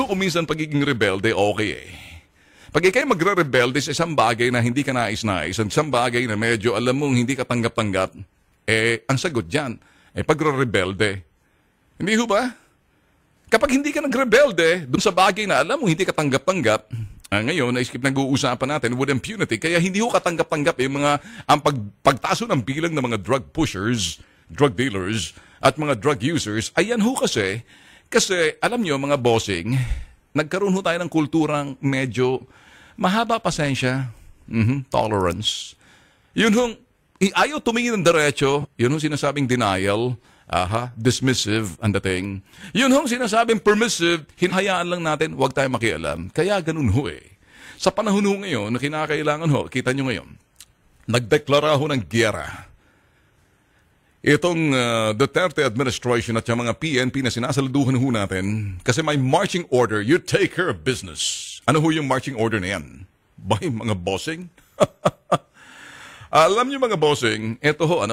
kung minsan pagiging rebelde, okay eh. Pag ikay magre-rebelde sa isang bagay na hindi ka nais-nais, isang bagay na medyo alam mong hindi ka tanggap-tanggap, ang sagot dyan, pagre-rebelde. Hindi ho ba? Kapag hindi ka nag-rebelde, dun sa bagay na alam mo hindi ka tanggap-tanggap, ngayon, na-skip nag-uusapan natin with impunity, kaya hindi ho katanggap-tanggap ang pagtaso ng bilang ng mga drug pushers, drug dealers, at mga drug users, ayan ho kasi alam nyo mga bossing, nagkaroon ho tayo ng kulturang medyo mahaba pasensya, tolerance. Yun hong, ayaw tumingin ng diretso, yun hong sinasabing denial, dismissive ang dating. Yun hong sinasabing permissive, hinahayaan lang natin, huwag tayo makialam. Kaya ganun ho eh. Sa panahon ho ngayon, na kinakailangan ho, kita nyo ngayon, nagdeklara ho ng giyera. Itong Duterte administration at yung mga PNP na sinasaluduhan ho natin, kasi may marching order, you take care of business. Ano ho yung marching order na yan? Bay, mga bossing? Alam niyo mga bossing, ito ho,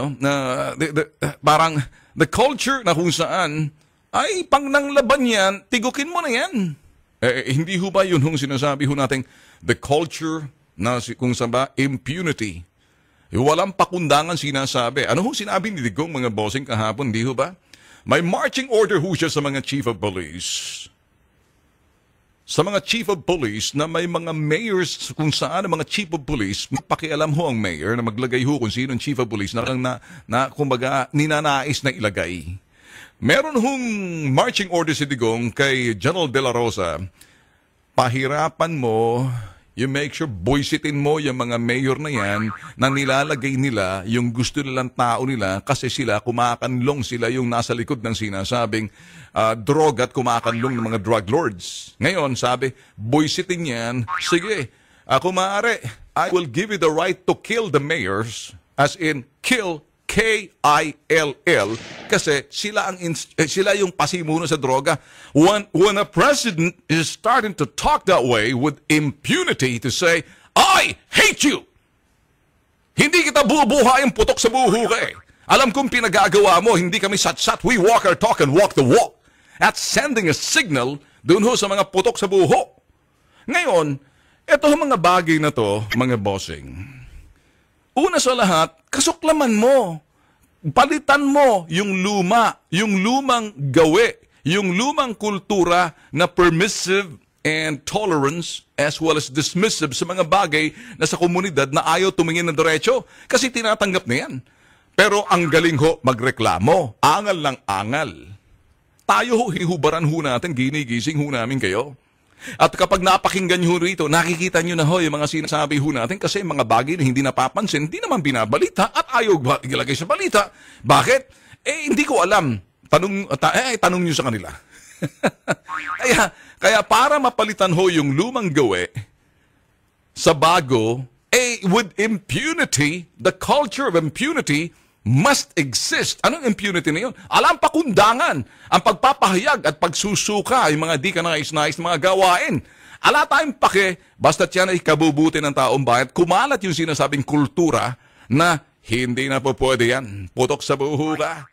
parang the culture na kung saan, ay, pang nanglaban yan, tigukin mo na yan. Hindi ho ba yun hong sinasabi ho natin, the culture na kung saan ba, impunity. Walang pakundangan sinasabi. Ano ho sinabi ni Digong mga bossing kahapon, di ho ba? May marching order ho siya sa mga chief of police. Sa mga chief of police na may mga mayors kung saan ang mga chief of police, pakialam ho ang mayor na maglagay ho kung sino ang chief of police na kumbaga ninanais na ilagay. Meron hong marching order si Digong kay General De La Rosa, pahirapan mo, you make sure boysitin mo yung mga mayor na yan na nilalagay nila yung gusto nilang tao nila kasi sila kumakanlong, sila yung nasa likod ng sinasabing droga at kumakanlong ng mga drug lords. Ngayon, sabi, boysitin yan, sige, kung maaari, I will give you the right to kill the mayors, as in kill, K-I-L-L, kasi sila yung pasimuno sa droga. When a president is starting to talk that way with impunity to say, I hate you! Hindi kita bubuhayin putok sa buho ka eh. Alam kong pinagagawa mo, hindi kami sat-sat, we walk our talk and walk the walk. At sending a signal dun ho sa mga putok sa buho. Ngayon, eto mga bagay na to, mga bossing. Una sa lahat, kasuklaman mo. Palitan mo yung lumang gawi, yung lumang kultura na permissive and tolerance as well as dismissive sa mga bagay na sa komunidad na ayaw tumingin ng diretso kasi tinatanggap na yan. Pero ang galing ho magreklamo, angal lang angal. Tayo ho, hihubaran ho natin, ginigising ho namin kayo. At kapag napakinggan nyo rito, nakikita nyo na ho yung mga sinasabi ho natin kasi mga bagay na hindi napapansin, hindi naman binabalita at ayaw ilagay sa balita. Bakit? Hindi ko alam. Tanong nyo sa kanila. kaya para mapalitan ho yung lumang gawi sa bago, with impunity, the culture of impunity must exist. Anong impunity na yun? Alam pakundangan, ang pagpapahayag at pagsusuka, yung mga di ka nais-nais mga gawain. Ala tayong pake, basta't yan ay kabubuti ng taong bayan, kumalat yung sinasabing kultura na hindi na po pwede yan. Putok sa buho ka.